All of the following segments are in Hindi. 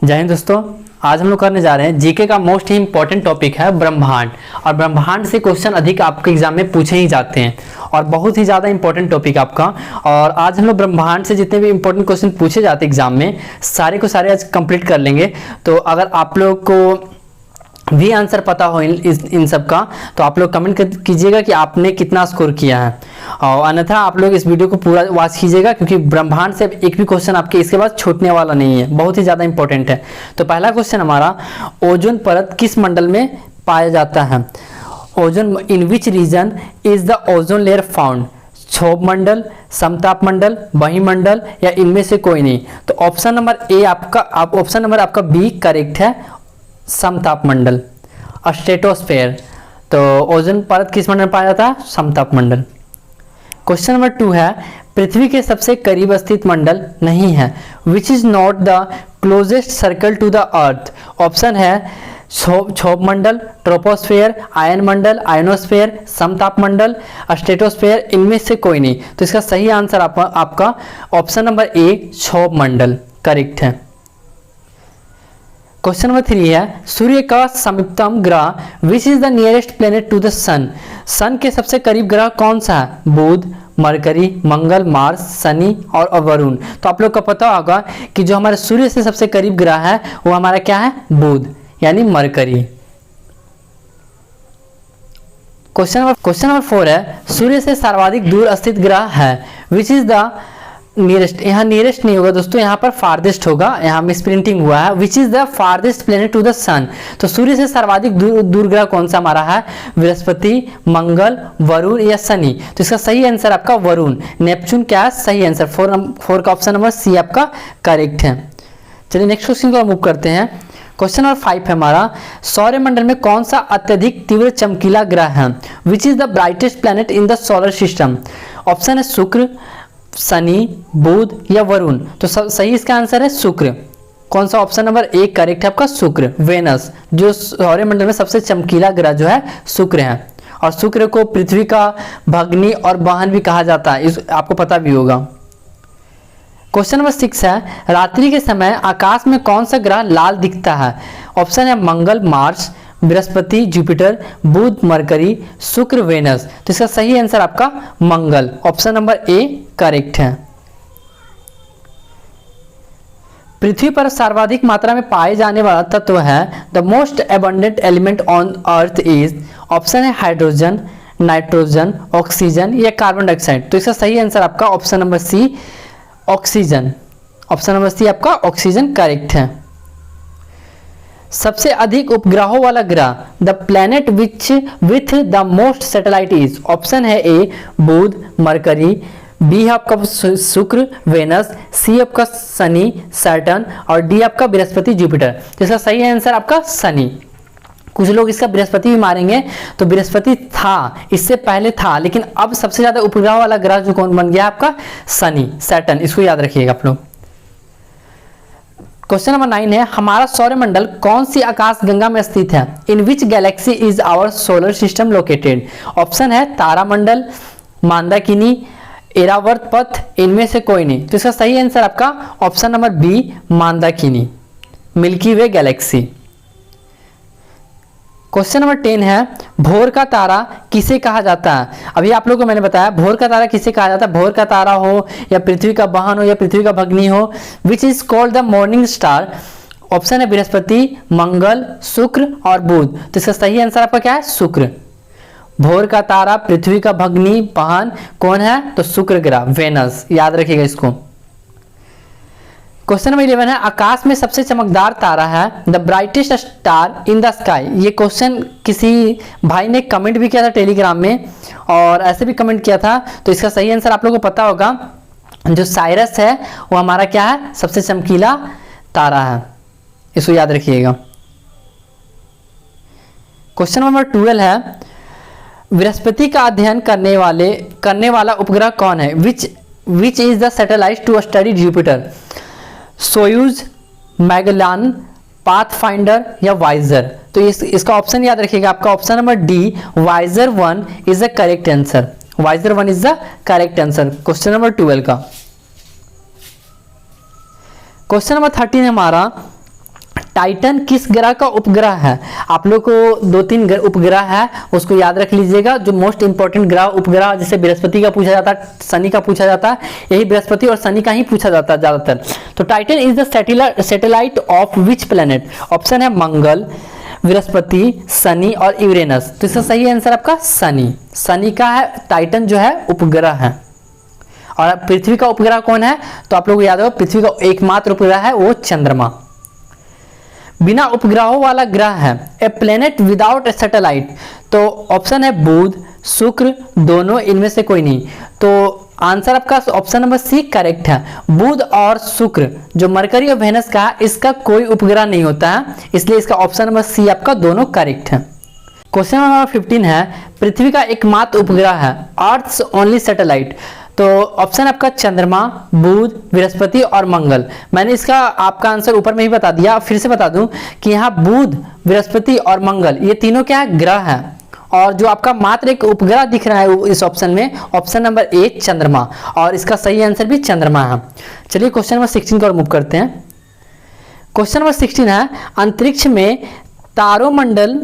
जय हिंद दोस्तों। आज हम लोग करने जा रहे हैं जीके का मोस्ट ही इंपॉर्टेंट टॉपिक है ब्रह्मांड। और ब्रह्मांड से क्वेश्चन अधिक आपके एग्जाम में पूछे ही जाते हैं और बहुत ही ज़्यादा इंपॉर्टेंट टॉपिक आपका। और आज हम लोग ब्रह्मांड से जितने भी इंपॉर्टेंट क्वेश्चन पूछे जाते हैं एग्जाम में सारे को सारे आज कंप्लीट कर लेंगे। तो अगर आप लोग को भी आंसर पता हो इन सब का तो आप लोग कमेंट कीजिएगा कि आपने कितना स्कोर किया है। और अन्यथा आप लोग इस वीडियो को पूरा वॉच कीजिएगा क्योंकि ब्रह्मांड से एक भी क्वेश्चन आपके इसके बाद छूटने वाला नहीं है, बहुत ही ज़्यादा इंपॉर्टेंट है। तो पहला क्वेश्चन हमारा, ओजोन परत किस मंडल में पाया जाता है? Ozone in which reason is the ozone layer found? क्षोभ मंडल, समताप मंडल, वहीमंडल या इनमें से कोई नहीं? तो ऑप्शन नंबर आपका बी करेक्ट है, समताप मंडल, स्ट्रेटोस्फेयर। तो ओजोन परत किस मंडल में पाया जाता है? समताप मंडल। क्वेश्चन नंबर 2 है, पृथ्वी के सबसे करीब स्थित मंडल नहीं है, which is not the closest circle to the earth? Option है क्षोभ मंडल, ट्रोपोस्फेयर, आयन मंडल, आयनोस्फेयर, समताप मंडल, स्ट्रेटोस्फेयर, इनमें से कोई नहीं। तो इसका सही आंसर आपका ऑप्शन नंबर ए क्षोभ मंडल करेक्ट है। क्वेश्चन नंबर 3 है, सूर्य का समीपतम ग्रह which is the nearest planet to the sun? Sun के सबसे करीब ग्रह कौन सा है? बुध, मरकरी, मंगल, मार्स, शनि और वरुण। तो आप लोग को पता होगा कि जो हमारे सूर्य से सबसे करीब ग्रह है वो हमारा क्या है? बुध यानी मरकरी। क्वेश्चन नंबर 4 है, सूर्य से सर्वाधिक दूर स्थित ग्रह है, विच इज द नियरेस्ट? यहाँ नियरेस्ट नहीं होगा दोस्तों, यहाँ पर फारदेस्ट होगा, यहाँ मिसप्रिंटिंग हुआ है। Which is the farthest planet to the sun? तो सूर्य से सर्वाधिक दूर ग्रह कौन सा हमारा है? बृहस्पति, मंगल, वरुण या शनि? तो इसका सही आंसर आपका वरुण, नेपच्यून क्या है? सही आंसर 4 का ऑप्शन नंबर सी आपका करेक्ट है। चलिए नेक्स्ट क्वेश्चन को मूव करते हैं। क्वेश्चन नंबर 5 है हमारा, सौरमंडल में कौन सा अत्यधिक तीव्र चमकीला ग्रह है? Which is the brightest planet in the solar system? Option है शुक्र, शनि, बुध या वरुण? तो सही इसका आंसर है शुक्र। कौन सा? ऑप्शन नंबर ए करेक्ट है आपका शुक्र, वेनस। जो सौरमंडल में सबसे चमकीला ग्रह जो है शुक्र है। और शुक्र को पृथ्वी का भग्नी और वाहन भी कहा जाता है, इस आपको पता भी होगा। क्वेश्चन नंबर 6 है, रात्रि के समय आकाश में कौन सा ग्रह लाल दिखता है? ऑप्शन है मंगल, मार्स, बृहस्पति, जुपिटर, बुध, मरकरी, शुक्र, वेनस। तो इसका सही आंसर आपका मंगल, ऑप्शन नंबर ए करेक्ट है। पृथ्वी पर सर्वाधिक मात्रा में पाए जाने वाला तत्व है, the most abundant element on earth is? Option है हाइड्रोजन, नाइट्रोजन, ऑक्सीजन या कार्बन डाइऑक्साइड? तो इसका सही आंसर आपका option number C oxygen, option number C आपका ऑक्सीजन करेक्ट है। सबसे अधिक उपग्रहों वाला ग्रह, the planet which with the most satellite is? Option है ए बुध, मरकरी, बी आपका शुक्र, वेनस, सी आपका शनि, सैटर्न और डी आपका बृहस्पति, जुपिटर। इसका सही आंसर आपका शनि। कुछ लोग इसका बृहस्पति भी मारेंगे, तो बृहस्पति था, इससे पहले था, लेकिन अब सबसे ज्यादा उपग्रह वाला ग्रह जो कौन बन गया आपका? शनि, सैटर्न। इसको याद रखिएगा आप लोग। क्वेश्चन नंबर 9 है, हमारा सौरमंडल कौन सी आकाश गंगा में स्थित है? In which galaxy is our solar system located? Option है तारामंडल, मंदाकिनी, एरावर्त पथ, इनमें से कोई नहीं। तो इसका सही आंसर आपका ऑप्शन नंबर बी मंदाकिनी, milky way galaxy. Question number 10 है, भोर का तारा किसे कहा जाता है? अभी आप लोगों को मैंने बताया भोर का तारा किसे कहा जाता है। भोर का तारा हो या पृथ्वी का वाहन हो या पृथ्वी का भग्नी हो, which is called the morning star? Option है बृहस्पति, मंगल, शुक्र और बुध। तो इसका सही आंसर आपका क्या है? शुक्र। भोर का तारा, पृथ्वी का भग्नी वाहन कौन है? तो शुक्र ग्रह, वेनस, याद रखिएगा इसको। क्वेश्चन नंबर 11 है, आकाश में सबसे चमकदार तारा है, the brightest star in the sky? ये क्वेश्चन किसी भाई ने कमेंट भी किया था टेलीग्राम में और ऐसे भी कमेंट किया था। तो इसका सही आंसर आप लोगों को पता होगा, जो साइरस है वो हमारा क्या है? सबसे चमकीला तारा है, इसको याद रखिएगा। क्वेश्चन नंबर 12 है, बृहस्पति का अध्ययन करने वाला उपग्रह कौन है? Which is the satellite to study Jupiter? Soyuz, Magellan, Pathfinder या वाइजर? तो इसका ऑप्शन याद रखिएगा, आपका option number D Voyager 1 is the correct answer. Voyager 1 is the correct answer question number 12 का। क्वेश्चन नंबर 13 हमारा, टाइटन किस ग्रह का उपग्रह है? आप लोग को 2-3 उपग्रह है, उसको याद रख लीजिएगा। जो मोस्ट इंपॉर्टेंट ग्रह उपग्रह, जैसे बृहस्पति का पूछा जाता है, शनि का पूछा जाता है, यही बृहस्पति और शनि का ही पूछा जाता है ज्यादातर। तो Titan is the satellite of which planet? Option है मंगल, बृहस्पति, शनि और यूरेनस। तो इसका सही आंसर आपका शनि। शनि का है टाइटन जो है उपग्रह है। और पृथ्वी का उपग्रह कौन है? तो आप लोग को याद होगा पृथ्वी का एकमात्र उपग्रह है वो चंद्रमा। बिना उपग्रहों वाला ग्रह है, a planet without A satellite. तो ऑप्शन है बुध, शुक्र, दोनों, इनमें से कोई नहीं। तो आंसर आपका ऑप्शन नंबर सी करेक्ट है। बुध और शुक्र जो मरकरी और वेनस का है, इसका कोई उपग्रह नहीं होता है, इसलिए इसका ऑप्शन नंबर सी आपका दोनों करेक्ट है। क्वेश्चन नंबर 15 है, पृथ्वी का एकमात्र उपग्रह है, अर्थ्स ओनली सैटेलाइट। तो ऑप्शन आपका चंद्रमा, बुध, बृहस्पति और मंगल। मैंने इसका आपका आंसर ऊपर में ही बता दिया, फिर से बता दूं कि यहाँ बुध, बृहस्पति और मंगल ये तीनों क्या है? ग्रह हैं। और जो आपका मात्र एक उपग्रह दिख रहा है इस ऑप्शन में, ऑप्शन नंबर ए चंद्रमा, और इसका सही आंसर भी चंद्रमा है। चलिए क्वेश्चन नंबर 16 को मूव करते हैं। क्वेश्चन नंबर 16 है, अंतरिक्ष में तारोमंडल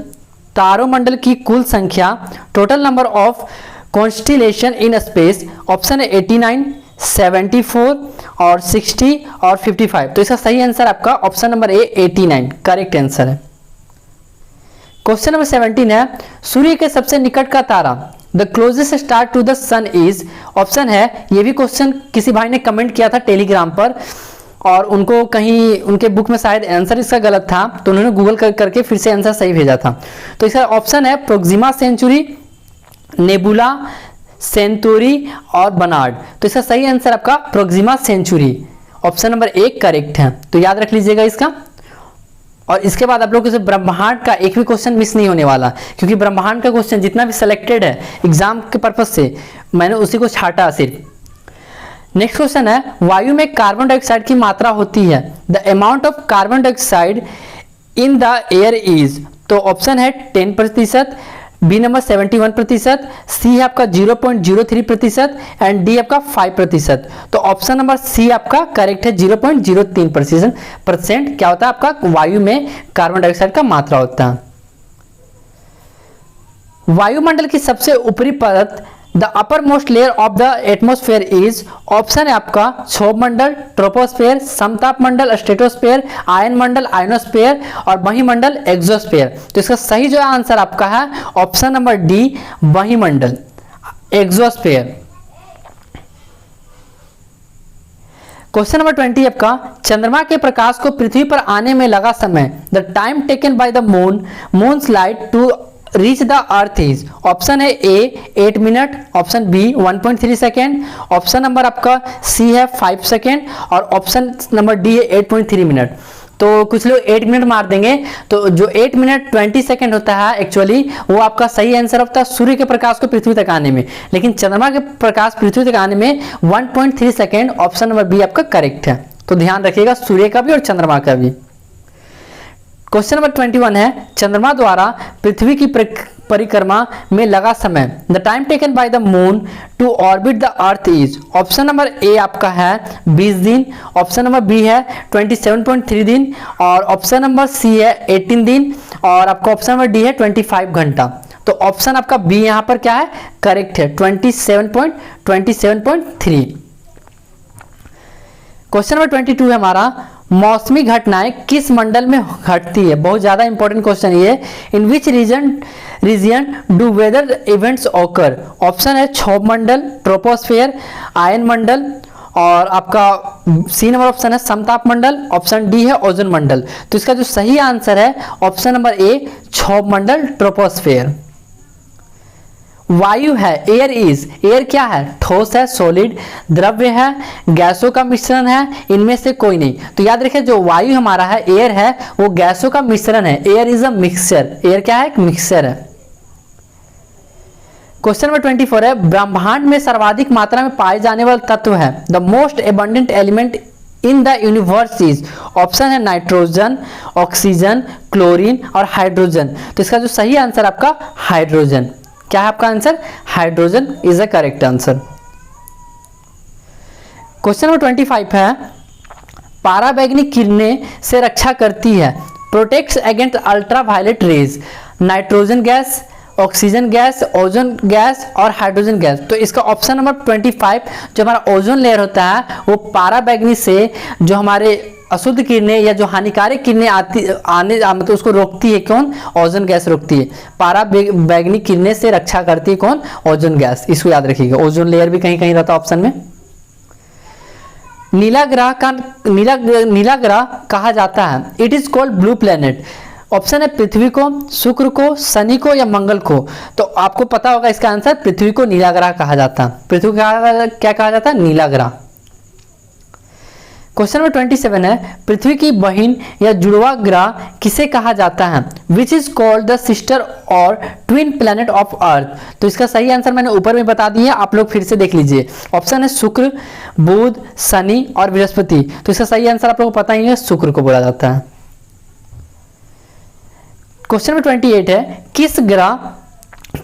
की कुल संख्या, total number of constellation in space. Option है 89, 74 और 60 और 55। तो इसका सही आंसर आपका option number A 89 correct answer है। क्वेश्चन नंबर 17 है, सूर्य के सबसे निकट का तारा, the closest star to the sun is. Option है, ये भी क्वेश्चन किसी भाई ने कमेंट किया था टेलीग्राम पर, और उनको कहीं उनके बुक में शायद आंसर इसका गलत था, तो उन्होंने गूगल करके फिर से आंसर सही भेजा था। तो इसका ऑप्शन है प्रोक्सिमा सेंचुरी, नेबुला, सेंटोरी और बनार्ड। तो इसका सही आंसर आपका Proxima Centauri, option number 1 correct है। तो याद रख लीजिएगा इसका। और इसके बाद आप लोगों से ब्रह्मांड का एक भी क्वेश्चन मिस नहीं होने वाला, क्योंकि ब्रह्मांड का क्वेश्चन जितना भी सिलेक्टेड है एग्जाम के पर्पज से, मैंने उसी को छाटा सिर्फ। नेक्स्ट क्वेश्चन है, वायु में कार्बन डाइऑक्साइड की मात्रा होती है, the amount of carbon dioxide in the air is. तो ऑप्शन है 10%, बी नंबर 71%, सी है आपका 0.03% एंड डी आपका 5%। तो ऑप्शन नंबर सी आपका करेक्ट है, 0.03% क्या होता है आपका वायु में कार्बन डाइऑक्साइड का मात्रा होता है। वायुमंडल की सबसे ऊपरी परत, the upper most layer of the atmosphere is. Option है आपका क्षोभ मंडल, ट्रोपोस्फेयर, समताप मंडल, स्ट्रेटोस्फेयर, आयन मंडल, आयनोस्फेयर और वहीमंडल, एक्सोस्फेयर। तो इसका सही जो आंसर आपका है ऑप्शन नंबर डी वहीमंडल, एक्सोस्फेयर। क्वेश्चन नंबर 20 आपका, चंद्रमा के प्रकाश को पृथ्वी पर आने में लगा समय, the time taken by the moon's light to reach the earth is. Option है A 8 minute, option B 1.3 second, option number आपका सी है 5 सेकेंड और ऑप्शन नंबर डी है 8.3 मिनट। तो कुछ लोग 8 मिनट मार देंगे, तो जो 8 मिनट 20 सेकेंड होता है एक्चुअली वो आपका सही आंसर होता है सूर्य के प्रकाश को पृथ्वी तक आने में, लेकिन चंद्रमा के प्रकाश पृथ्वी तक आने में 1.3 सेकेंड, ऑप्शन नंबर बी आपका करेक्ट है। तो ध्यान रखिएगा सूर्य का भी और चंद्रमा का भी। क्वेश्चन नंबर 21 है, चंद्रमा द्वारा पृथ्वी की परिक्रमा में लगा समय, the time taken by the moon to orbit the earth is. Option number A आपका है 20 दिन, ऑप्शन नंबर बी है 27.3 दिन और ऑप्शन नंबर सी है 18 दिन और आपका ऑप्शन नंबर डी है 25 घंटा। तो ऑप्शन आपका बी यहाँ पर क्या है करेक्ट है, 27.3। क्वेश्चन नंबर 22 है हमारा, मौसमी घटनाएं किस मंडल में घटती है। बहुत ज्यादा इंपॉर्टेंट क्वेश्चन ये, in which region do weather events occur. Option है क्षोभ मंडल, ट्रोपोस्फेयर, आयन मंडल और आपका सी नंबर ऑप्शन है समताप मंडल, ऑप्शन डी है ओजोन मंडल। तो इसका जो सही आंसर है ऑप्शन नंबर ए क्षोभ मंडल, ट्रोपोस्फेयर। वायु है एयर इज, एयर क्या है ठोस है, सॉलिड, द्रव्य है, गैसों का मिश्रण है, इनमें से कोई नहीं। तो याद रखिए जो वायु हमारा है एयर है वो गैसों का मिश्रण है, air is a mixture, air क्या है एक मिक्सचर है। क्वेश्चन नंबर 24 है, ब्रह्मांड में सर्वाधिक मात्रा में पाए जाने वाला तत्व है, the most abundant element in the universe is. Option है नाइट्रोजन, ऑक्सीजन, क्लोरीन और हाइड्रोजन। तो इसका जो सही आंसर आपका हाइड्रोजन, क्या है आपका answer hydrogen is the correct answer. Question number 25 है, पाराबैंगनी किरणें से रक्षा करती है, protects against ultraviolet rays, nitrogen gas, oxygen gas, ozone gas और हाइड्रोजन गैस। तो इसका ऑप्शन नंबर 25 जो हमारा ओजोन लेयर होता है वो पाराबैंगनी से जो हमारे अशुद्ध किरणें या जो हानिकारक किरणें मतलब उसको रोकती है, कौन? ओजोन गैस रोकती है। पाराबैंगनी किरणें से रक्षा करती है कौन? Ozone gas. इसको याद रखिएगा, ओजोन लेयर भी कहीं कहीं रहता है ऑप्शन में। नीला ग्रह कहा जाता है, it is called blue planet. Option है पृथ्वी को, शुक्र को, शनि को या मंगल को। तो आपको पता होगा इसका आंसर, पृथ्वी को नीला ग्रह कहा जाता है। पृथ्वी को क्या कहा जाता है? नीला ग्रह। क्वेश्चन नंबर 27 है, पृथ्वी की बहन या जुड़वा ग्रह किसे कहा जाता है? Which is called the sister और ट्विन प्लैनेट ऑफ अर्थ। तो इसका सही आंसर मैंने ऊपर में बता दिया, आप लोग फिर से देख लीजिए। ऑप्शन है शुक्र, बुध, शनि और बृहस्पति। तो इसका सही आंसर आप लोगों को पता ही है, शुक्र को बोला जाता है। क्वेश्चन नंबर 28 है, किस ग्रह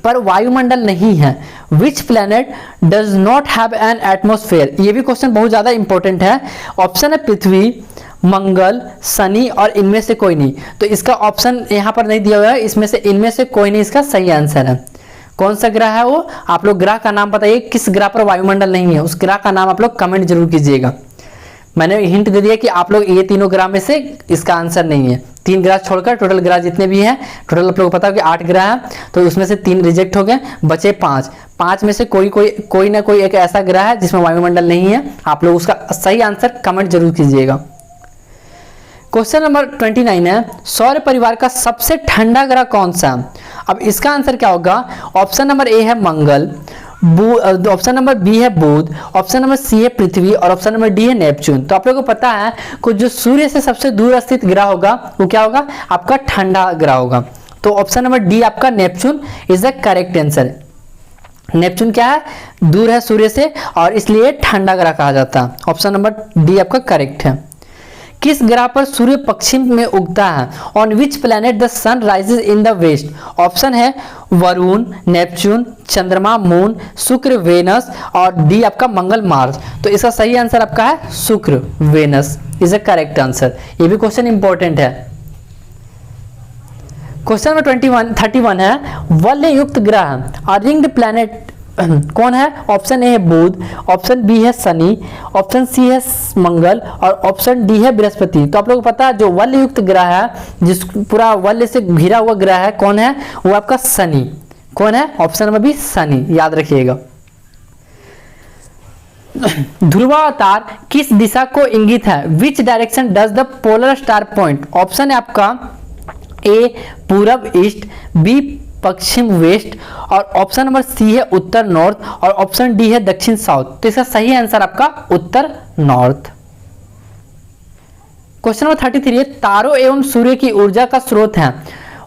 पर वायुमंडल नहीं है? Which planet does not have an atmosphere. ये भी क्वेश्चन बहुत ज्यादा इंपॉर्टेंट है। ऑप्शन है पृथ्वी, मंगल, शनि और इनमें से कोई नहीं। तो इसका ऑप्शन यहाँ पर नहीं दिया हुआ है, इसमें से इनमें से कोई नहीं इसका सही आंसर है। कौन सा ग्रह है वो? आप लोग ग्रह का नाम बताइए, किस ग्रह पर वायुमंडल नहीं है, उस ग्रह का नाम आप लोग कमेंट जरूर कीजिएगा। मैंने हिंट दे दिया कि आप लोग ये तीनों ग्रह में से इसका आंसर नहीं है। 3 ग्रह छोड़कर टोटल ग्रह जितने भी हैं, टोटल आप लोगों को पता है कि 8 ग्रह हैं, तो उसमें से 3 रिजेक्ट हो गए, बचे 5। 5 में से कोई ना कोई एक ऐसा ग्रह है जिसमें वायुमंडल नहीं है। आप लोग उसका सही आंसर कमेंट जरूर कीजिएगा। क्वेश्चन नंबर 29 है, सौर परिवार का सबसे ठंडा ग्रह कौन सा? अब इसका आंसर क्या होगा? ऑप्शन नंबर ए है मंगल, ऑप्शन नंबर बी है बुध, ऑप्शन नंबर सी है पृथ्वी और ऑप्शन नंबर डी है नेपच्यून। तो आप लोगों को पता है कि जो सूर्य से सबसे दूर स्थित ग्रह होगा वो क्या होगा? आपका ठंडा ग्रह होगा। तो ऑप्शन नंबर डी आपका Neptune is the correct answer. Neptune क्या है? दूर है सूर्य से और इसलिए ठंडा ग्रह कहा जाता है। ऑप्शन नंबर डी आपका करेक्ट है। किस ग्रह पर सूर्य पश्चिम में उगता है? On which planet the sun rises in the west. Option है वरुण, नेपच्यून, चंद्रमा, मून, शुक्र, वेनस और डी आपका मंगल, मार्स। तो इसका सही आंसर आपका है शुक्र, Venus is a correct answer. ये भी क्वेश्चन इंपॉर्टेंट है। क्वेश्चन नंबर 31 है, वलय युक्त ग्रह रिंग्ड प्लैनेट कौन है? ऑप्शन ए है बुध, ऑप्शन बी है शनि, ऑप्शन सी है मंगल और ऑप्शन डी है बृहस्पति। तो आप लोगों को पता है जो वलय युक्त ग्रह है, जिस पूरा वलय से घिरा हुआ ग्रह है, कौन है? वो आपका शनि। कौन है? ऑप्शन नंबर बी शनि, याद रखिएगा। ध्रुवावतार किस दिशा को इंगित है? Which direction does the polar star point. Option है आपका ए पूरब ईस्ट, बी पश्चिम वेस्ट और ऑप्शन नंबर सी है उत्तर नॉर्थ और ऑप्शन डी है दक्षिण साउथ। तो इसका सही आंसर आपका उत्तर नॉर्थ। क्वेश्चन नंबर 33 है, तारों एवं सूर्य की ऊर्जा का स्रोत है।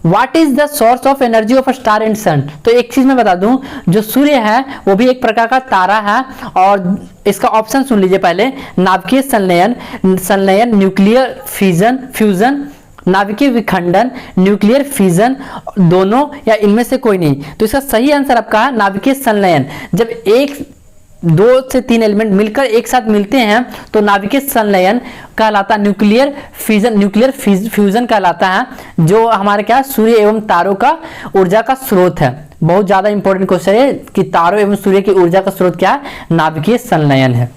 What is the source of energy of a star and sun. तो एक चीज मैं बता दूं, जो सूर्य है वो भी एक प्रकार का तारा है और इसका ऑप्शन सुन लीजिए पहले। नाभिकीय संलयन, न्यूक्लियर फ्यूजन, नाभिकीय विखंडन, न्यूक्लियर फिजन, दोनों या इनमें से कोई नहीं। तो इसका सही आंसर आपका है नाभिकीय संलयन। जब 2 से 3 एलिमेंट मिलकर एक साथ मिलते हैं तो नाभिकीय संलयन कहलाता है, न्यूक्लियर फ्यूजन कहलाता है, जो हमारे क्या सूर्य एवं तारों का ऊर्जा का स्रोत है। बहुत ज्यादा इंपॉर्टेंट क्वेश्चन है कि तारों एवं सूर्य की ऊर्जा का स्रोत क्या है? नाभिकीय संलयन है।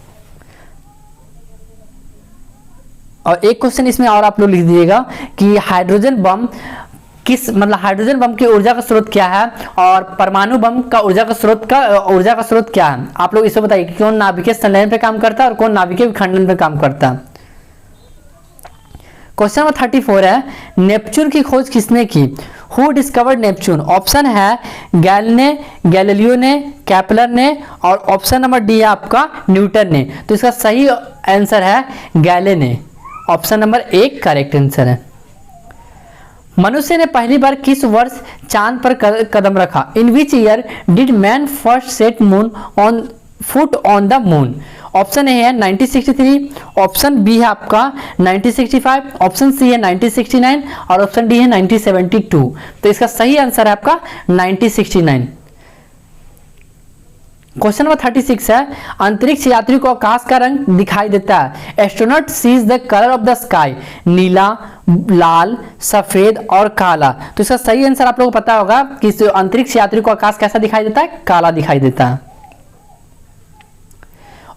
और एक क्वेश्चन इसमें और आप लोग लिख दीजिएगा कि हाइड्रोजन बम की ऊर्जा का स्रोत क्या है और परमाणु बम का ऊर्जा का स्रोत क्या है? आप लोग इसको बताइए कि कौन नाभिकीय संलयन पे काम करता है और कौन नाभिकीय विखंडन पे काम करता है। क्वेश्चन नंबर 34 है, नेपच्यून की खोज किसने की? Who discovered Neptune. ऑप्शन है गैलीलियो ने, केपलर ने और ऑप्शन नंबर डी है आपका न्यूटन ने। तो इसका सही आंसर है गैले ने। ऑप्शन नंबर 1 करेक्ट आंसर है। मनुष्य ने पहली बार किस वर्ष चांद पर कदम रखा? In which year did man first set foot on the moon. Option A है 1963, ऑप्शन बी है आपका 1965, ऑप्शन सी है 1969 और ऑप्शन डी है 1972। तो इसका सही आंसर है आपका 1969। क्वेश्चन नंबर 36 है, अंतरिक्ष यात्री को आकाश का रंग दिखाई देता है। Astronaut sees the colour of the sky, नीला, लाल, सफेद और काला। तो इसका सही आंसर आप लोगों को पता होगा कि अंतरिक्ष यात्री को आकाश कैसा दिखाई देता है, काला दिखाई देता है।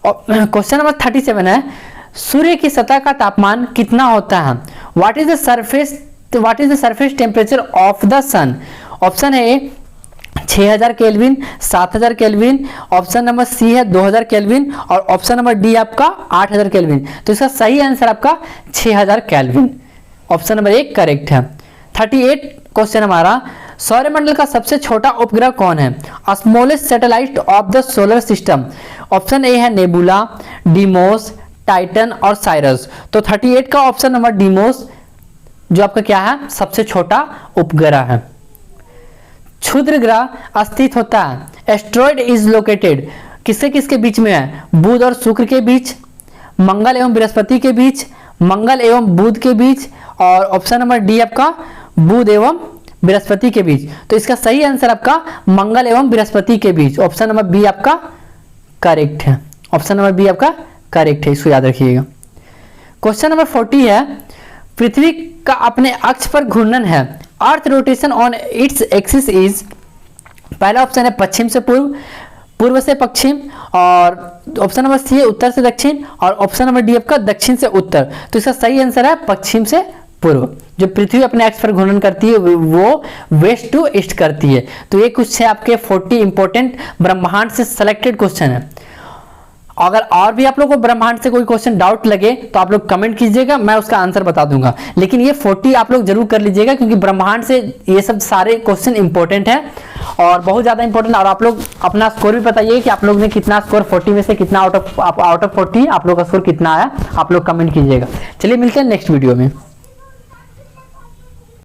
और क्वेश्चन नंबर 37 है, सूर्य की सतह का तापमान कितना होता है? What is the surface temperature of the sun? Option है A 6000 kelvin, 7000 kelvin, option number C है 2000 केल्विन और ऑप्शन नंबर डी आपका 8000 केल्विन। तो इसका सही आंसर आपका 6000 केल्विन, ऑप्शन नंबर 1 करेक्ट है। 38 क्वेश्चन हमारा, सौरमंडल का सबसे छोटा उपग्रह कौन है? Smallest satellite of the solar system. Option A है नेबुला, डीमोस, टाइटन और साइरस। तो 38 का ऑप्शन नंबर डीमोस जो आपका क्या है, सबसे छोटा उपग्रह है। क्षुद्र ग्रह स्थित होता है, एस्ट्रॉइड इज लोकेटेड, किसके किसके बीच में है? बुध और शुक्र के बीच, मंगल एवं बृहस्पति के बीच, मंगल एवं बुध के बीच और ऑप्शन नंबर डी आपका बुध एवं बृहस्पति के बीच। तो इसका सही आंसर आपका मंगल एवं बृहस्पति के बीच, ऑप्शन नंबर बी आपका करेक्ट है। ऑप्शन नंबर बी आपका करेक्ट है, इसको याद रखिएगा। क्वेश्चन नंबर 40 है, पृथ्वी का अपने अक्ष पर घूर्णन है। Earth rotation on its axis is, पहला ऑप्शन है पश्चिम से पूर्व, पूर्व से पश्चिम और ऑप्शन नंबर सी है उत्तर से दक्षिण और ऑप्शन नंबर डी आपका दक्षिण से उत्तर। तो इसका सही आंसर है पश्चिम से पूर्व। जो पृथ्वी अपने अक्ष पर घूर्णन करती है वो वेस्ट टू ईस्ट करती है। तो ये कुछ है आपके 40 इंपॉर्टेंट ब्रह्मांड से सिलेक्टेड क्वेश्चन है। अगर और भी आप लोगों को ब्रह्मांड से कोई क्वेश्चन डाउट लगे तो आप लोग कमेंट कीजिएगा, मैं उसका आंसर बता दूंगा। लेकिन ये 40 आप लोग जरूर कर लीजिएगा क्योंकि ब्रह्मांड से ये सब सारे क्वेश्चन इंपॉर्टेंट है और बहुत ज्यादा इंपॉर्टेंट। और आप लोग अपना स्कोर भी बताइए कि आप लोग ने कितना स्कोर 40 में से कितना आउट ऑफ 40 आप लोग का स्कोर कितना आया, आप लोग कमेंट कीजिएगा। चलिए मिलते हैं नेक्स्ट वीडियो में।